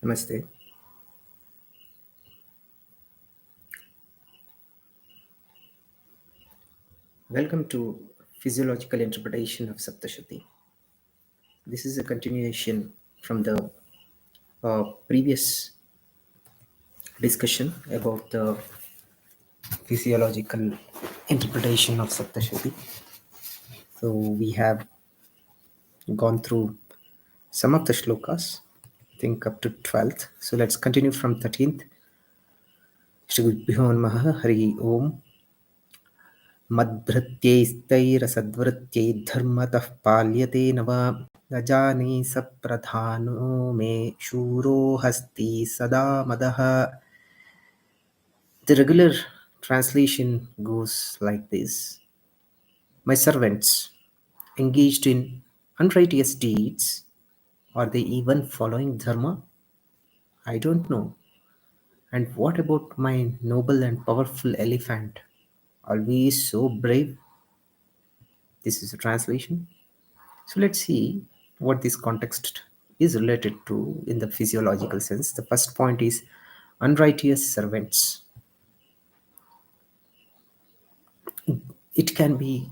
Namaste. Welcome to Physiological Interpretation of Saptashati. This is a continuation from the previous discussion about the physiological interpretation of Saptashati. So we have gone through some of the shlokas, I think up to 12th. So let's continue from 13th. Shri Gurubhyo Namaha Hari Om मद्भृत्यैस्तैरसद्वृत्त्यैर्धर्मतः पाल्यते न वा न जाने स प्रधानो मे शूरो हस्ति सदा मदः. The regular translation goes like this: My servants engaged in unrighteous deeds, are they even following dharma? I don't know. And what about my noble and powerful elephant? Always so brave? This is a translation. So let's see what this context is related to in the physiological sense. The first point is unrighteous servants. It can be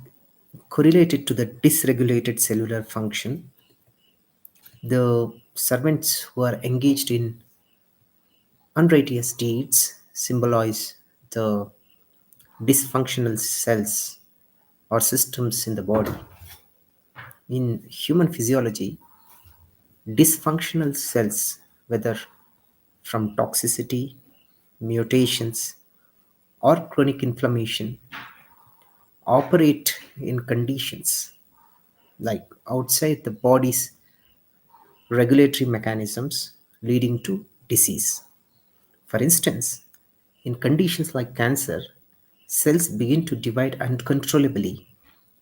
correlated to the dysregulated cellular function. The servants who are engaged in unrighteous deeds symbolize the dysfunctional cells or systems in the body. In human physiology, dysfunctional cells, whether from toxicity, mutations, or chronic inflammation, operate in conditions like outside the body's regulatory mechanisms, leading to disease. For instance, in conditions like cancer, cells begin to divide uncontrollably,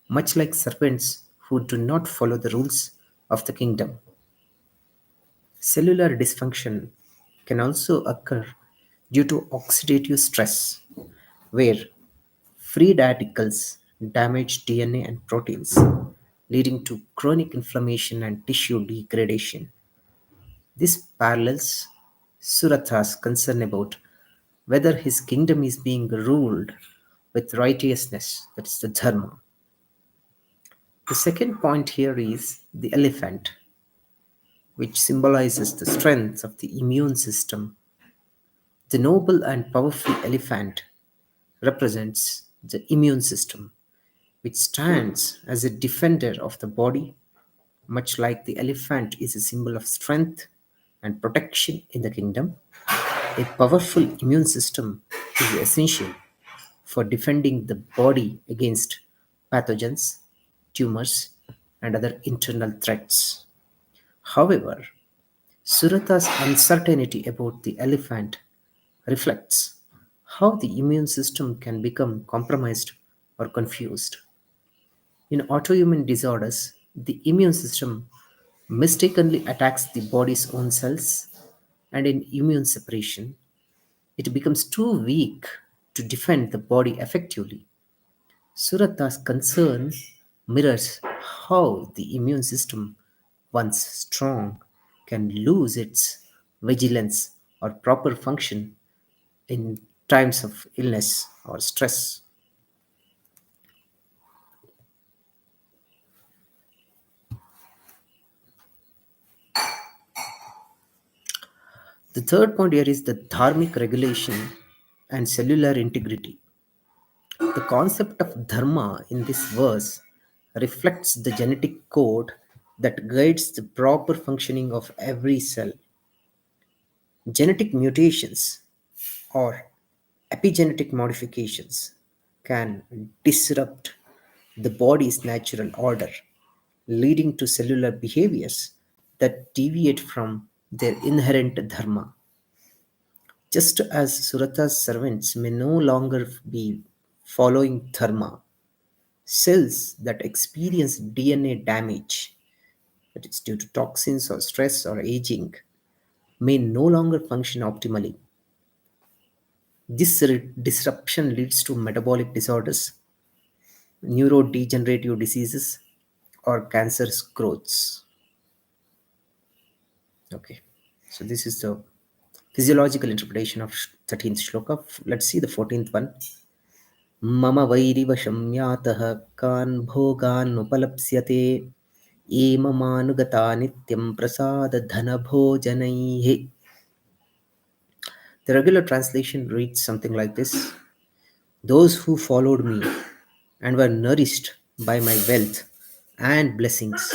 much like servants who do not follow the rules of the kingdom. Cellular dysfunction can also occur due to oxidative stress, where free radicals damage DNA and proteins, leading to chronic inflammation and tissue degradation. This parallels Suratha's concern about whether his kingdom is being ruled with righteousness, that is the dharma. The second point here is the elephant, which symbolizes the strength of the immune system. The noble and powerful elephant represents the immune system, which stands as a defender of the body, much like the elephant is a symbol of strength and protection in the kingdom. A powerful immune system is essential for defending the body against pathogens, tumors, and other internal threats. However, Surata's uncertainty about the elephant reflects how the immune system can become compromised or confused. In autoimmune disorders, the immune system mistakenly attacks the body's own cells, and in immune suppression, it becomes too weak to defend the body effectively. Surata's concern mirrors how the immune system, once strong, can lose its vigilance or proper function in times of illness or stress. The third point here is the dharmic regulation and cellular integrity. The concept of dharma in this verse reflects the genetic code that guides the proper functioning of every cell. Genetic mutations or epigenetic modifications can disrupt the body's natural order, leading to cellular behaviors that deviate from their inherent dharma. Just as Surata's servants may no longer be following dharma, cells that experience DNA damage, that is due to toxins or stress or aging, may no longer function optimally. This disruption leads to metabolic disorders, neurodegenerative diseases, or cancerous growths. Okay. So this is the physiological interpretation of 13th shloka. Let's see the 14th one. मम वैरिवशं यातः कान् भोगान् उपलप्स्यते ये ममानुगता नित्यं प्रसादधनभोजनैः. The regular translation reads something like this: those who followed me and were nourished by my wealth and blessings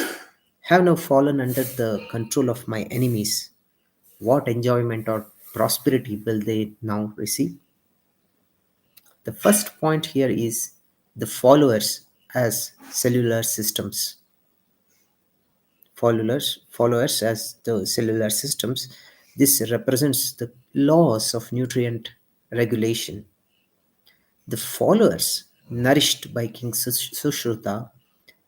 have now fallen under the control of my enemies. What enjoyment or prosperity will they now receive? The first point here is the followers as cellular systems. Followers as the cellular systems. This represents the laws of nutrient regulation. The followers, nourished by King Sushruta,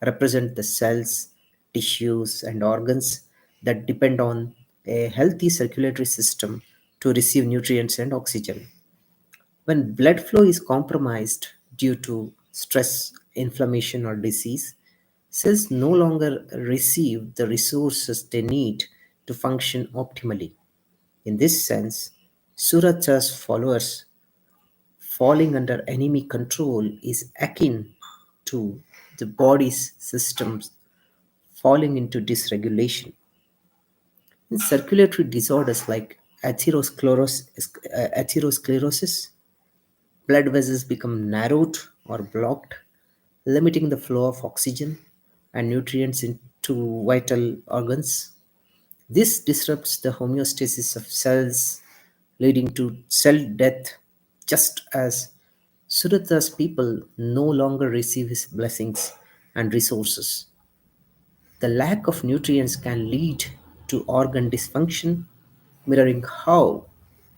represent the cells, tissues, and organs that depend on a healthy circulatory system to receive nutrients and oxygen. When blood flow is compromised due to stress, inflammation, or disease, cells no longer receive the resources they need to function optimally. In this sense, Surata's followers falling under enemy control is akin to the body's systems falling into dysregulation. In circulatory disorders like atherosclerosis, blood vessels become narrowed or blocked, limiting the flow of oxygen and nutrients into vital organs. This disrupts the homeostasis of cells, leading to cell death, just as Surata's people no longer receive his blessings and resources. The lack of nutrients can lead to organ dysfunction, mirroring how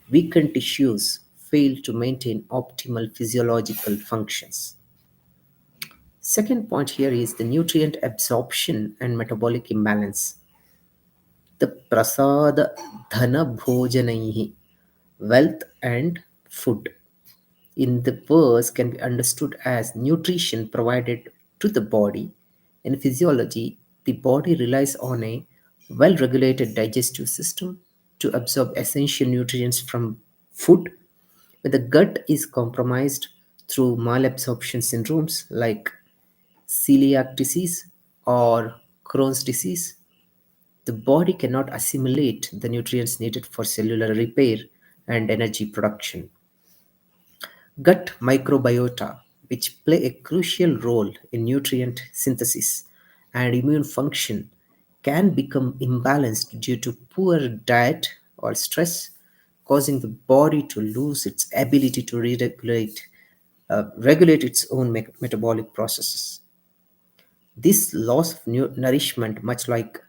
weakened tissues fail to maintain optimal physiological functions. Second point here is the nutrient absorption and metabolic imbalance. The prasada dhana bhojanaihi, wealth and food, in the verse can be understood as nutrition provided to the body. In physiology, the body relies on a well regulated digestive system to absorb essential nutrients from food. When the gut is compromised through malabsorption syndromes like celiac disease or Crohn's disease, the body cannot assimilate the nutrients needed for cellular repair and energy production. Gut microbiota, which play a crucial role in nutrient synthesis and immune function, can become imbalanced due to poor diet or stress, causing the body to lose its ability to regulate its own metabolic processes. This loss of nourishment, much like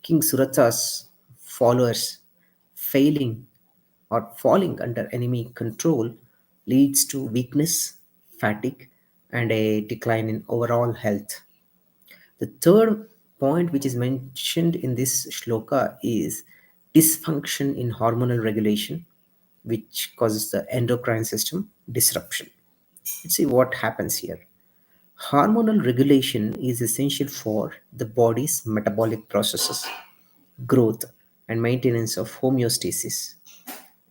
King Surata's followers failing or falling under enemy control, leads to weakness, fatigue, and a decline in overall health. The third point, which is mentioned in this shloka, is dysfunction in hormonal regulation, which causes the endocrine system disruption. Let's see what happens here. Hormonal regulation is essential for the body's metabolic processes, growth, and maintenance of homeostasis.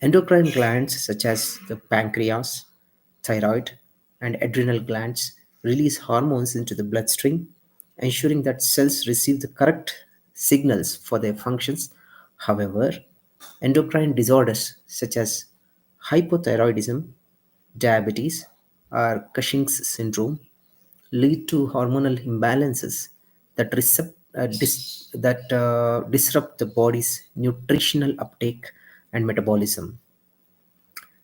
Endocrine glands such as the pancreas, thyroid, and adrenal glands release hormones into the bloodstream, ensuring that cells receive the correct signals for their functions. However, endocrine disorders such as hypothyroidism, diabetes, or Cushing's syndrome lead to hormonal imbalances that disrupt the body's nutritional uptake and metabolism.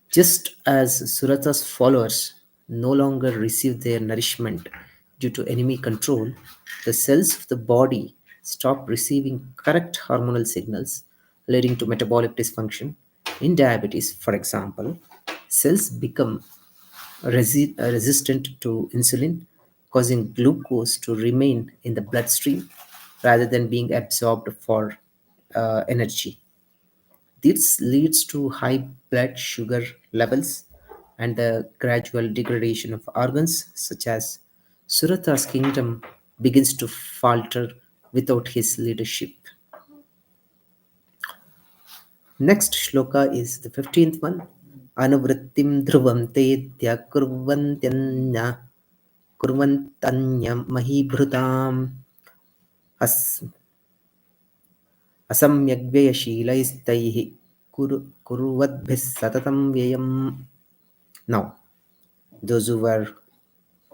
Just as Surata's followers no longer receive their nourishment due to enemy control, the cells of the body stop receiving correct hormonal signals, leading to metabolic dysfunction. In diabetes, for example, cells become resistant to insulin, causing glucose to remain in the bloodstream rather than being absorbed for energy. This leads to high blood sugar levels and the gradual degradation of organs, such as Surata's kingdom begins to falter without his leadership. Next shloka is the 15th one. Anuvrittim dhruvam tedya kurvantanya mahibhrutam as asamyagvyashilaiस्तैः kurvadbhis satatam vyayam. Now, those who were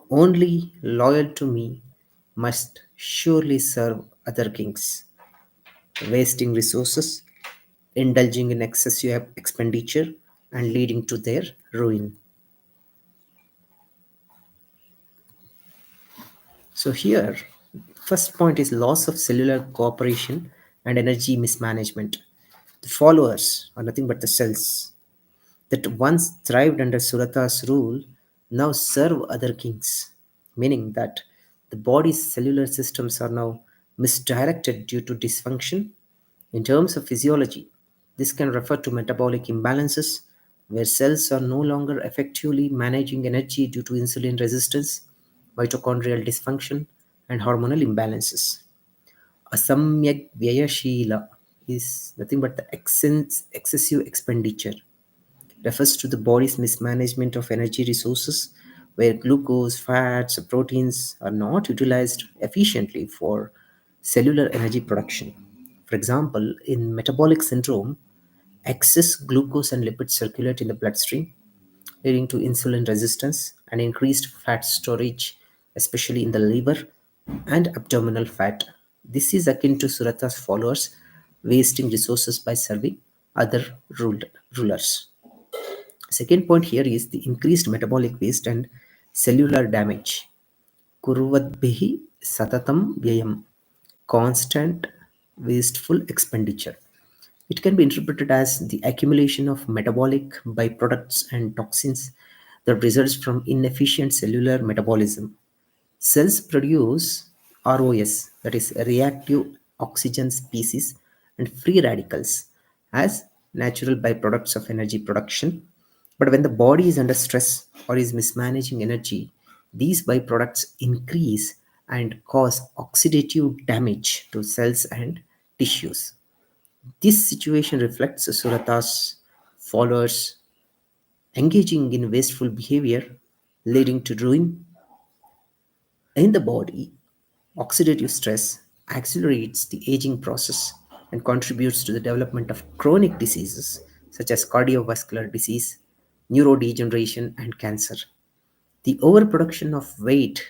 only loyal to me must surely serve other kings, wasting resources, indulging in excessive expenditure, and leading to their ruin. So, here, first point is loss of cellular cooperation and energy mismanagement. The followers are nothing but the cells that once thrived under Surata's rule now serve other kings, meaning that the body's cellular systems are now misdirected due to dysfunction. In terms of physiology, this can refer to metabolic imbalances where cells are no longer effectively managing energy due to insulin resistance, mitochondrial dysfunction, and hormonal imbalances. Asamyak Vyayashila is nothing but the excessive expenditure, refers to the body's mismanagement of energy resources where glucose, fats, or proteins are not utilized efficiently for cellular energy production. For example, in metabolic syndrome, excess glucose and lipids circulate in the bloodstream, leading to insulin resistance and increased fat storage, especially in the liver and abdominal fat. This is akin to Surata's followers wasting resources by serving other rulers. Second point here is the increased metabolic waste and cellular damage. Kurvadbihi satatam vyayam. Constant wasteful expenditure. It can be interpreted as the accumulation of metabolic byproducts and toxins that results from inefficient cellular metabolism. Cells produce ROS, that is reactive oxygen species, and free radicals as natural byproducts of energy production. But when the body is under stress or is mismanaging energy, these byproducts increase and cause oxidative damage to cells and tissues. This situation reflects Surata's followers engaging in wasteful behavior, leading to ruin in the body. Oxidative stress accelerates the aging process and contributes to the development of chronic diseases such as cardiovascular disease, neurodegeneration, and cancer. The overproduction of waste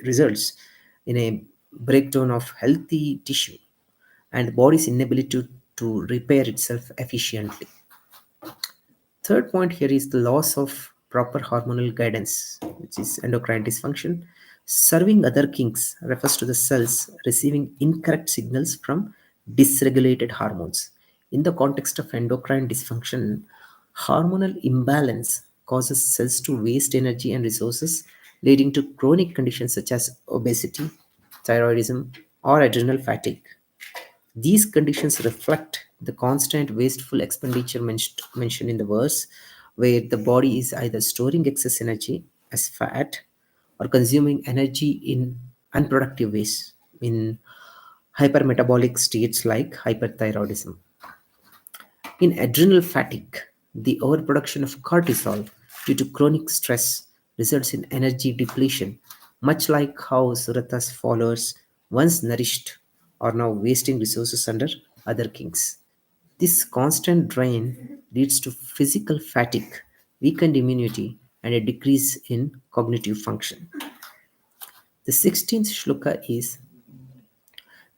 results in a breakdown of healthy tissue and the body's inability to repair itself efficiently. Third point here is the loss of proper hormonal guidance, which is endocrine dysfunction. Serving other kings refers to the cells receiving incorrect signals from dysregulated hormones. In the context of endocrine dysfunction, hormonal imbalance causes cells to waste energy and resources, leading to chronic conditions such as obesity, thyroidism, or adrenal fatigue. These conditions reflect the constant wasteful expenditure mentioned in the verse, where the body is either storing excess energy as fat or consuming energy in unproductive ways in hypermetabolic states like hyperthyroidism. In adrenal fatigue, the overproduction of cortisol due to chronic stress results in energy depletion, much like how Surata's followers, once nourished, are now wasting resources under other kings. This constant drain leads to physical fatigue, weakened immunity, and a decrease in cognitive function. The 16th shloka is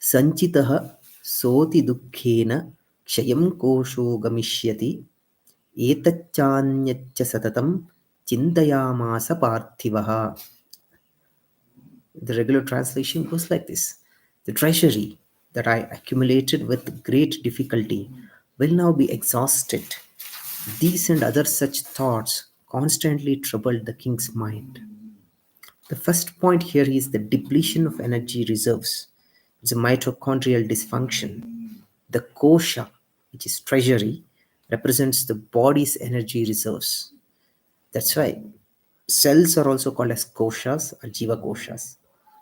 Sanchitah soti dukkhena kshayam kosho gamishyati एतच्चान्यच्च सततं चिन्तयामास पार्थिवः. The regular translation goes like this: the treasury that I accumulated with great difficulty will now be exhausted. These and other such thoughts constantly troubled the king's mind. The first point here is the depletion of energy reserves. It's a mitochondrial dysfunction. The kosha, which is treasury, represents the body's energy reserves. That's why cells are also called as koshas or jiva koshas,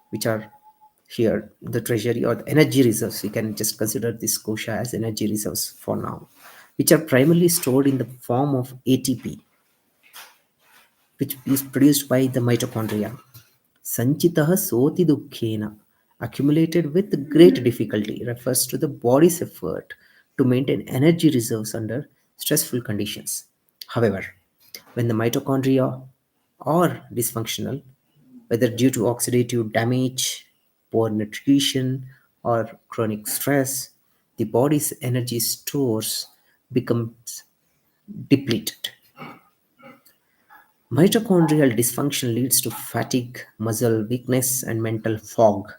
which are Here, the treasury or the energy reserves, we can just consider this kosha as energy reserves for now, which are primarily stored in the form of ATP, which is produced by the mitochondria. Sanchitaha soti dukkhena, accumulated with great difficulty, refers to the body's effort to maintain energy reserves under stressful conditions. However, when the mitochondria are dysfunctional, whether due to oxidative damage, poor nutrition, or chronic stress, the body's energy stores becomes depleted. Mitochondrial dysfunction leads to fatigue, muscle weakness, and mental fog,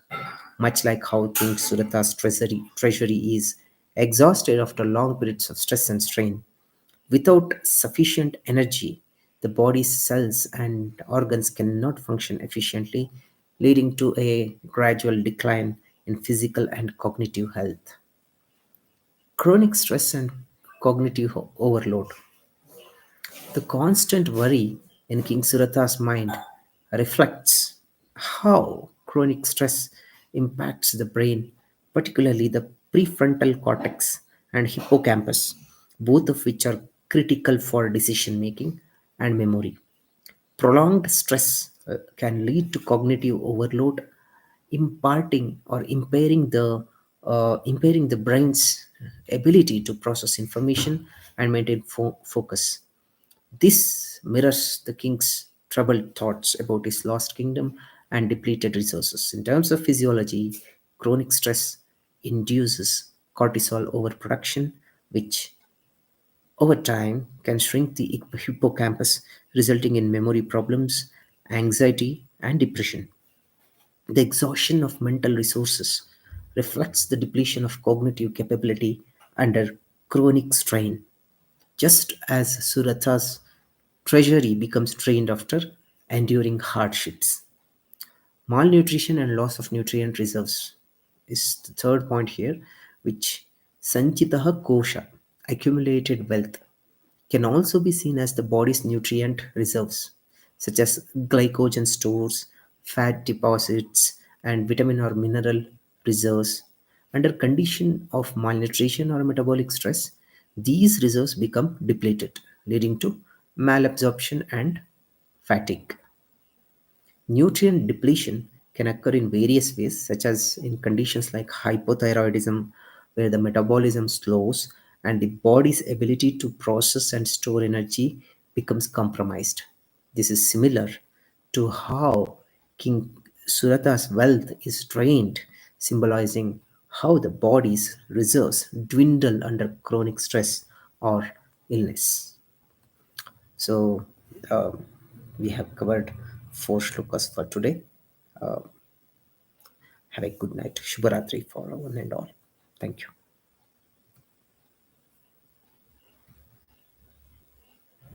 much like how King Surata's treasury is exhausted after long periods of stress and strain. Without sufficient energy, the body's cells and organs cannot function efficiently, leading to a gradual decline in physical and cognitive health. Chronic stress and cognitive overload. The constant worry in King Surata's mind reflects how chronic stress impacts the brain, particularly the prefrontal cortex and hippocampus, both of which are critical for decision making and memory. Prolonged stress can lead to cognitive overload, imparting or impairing the brain's ability to process information and maintain focus. This mirrors the king's troubled thoughts about his lost kingdom and depleted resources. In terms of physiology, chronic stress induces cortisol overproduction, which over time can shrink the hippocampus, resulting in memory problems, anxiety, and depression. The exhaustion of mental resources reflects the depletion of cognitive capability under chronic strain. Just as Surata's treasury becomes drained after enduring hardships. Malnutrition and loss of nutrient reserves is the third point here, which Sanchitaha Kosha, accumulated wealth, can also be seen as the body's nutrient reserves, such as glycogen stores, fat deposits, and vitamin or mineral reserves. Under condition of malnutrition or metabolic stress, these reserves become depleted, leading to malabsorption and fatigue. Nutrient depletion can occur in various ways, such as in conditions like hypothyroidism, where the metabolism slows and the body's ability to process and store energy becomes compromised. This is similar to how King Surata's wealth is drained, symbolizing how the body's reserves dwindle under chronic stress or illness. So, um, we have covered four shlokas for today. Have a good night. Shubharatri for one and all. Thank you.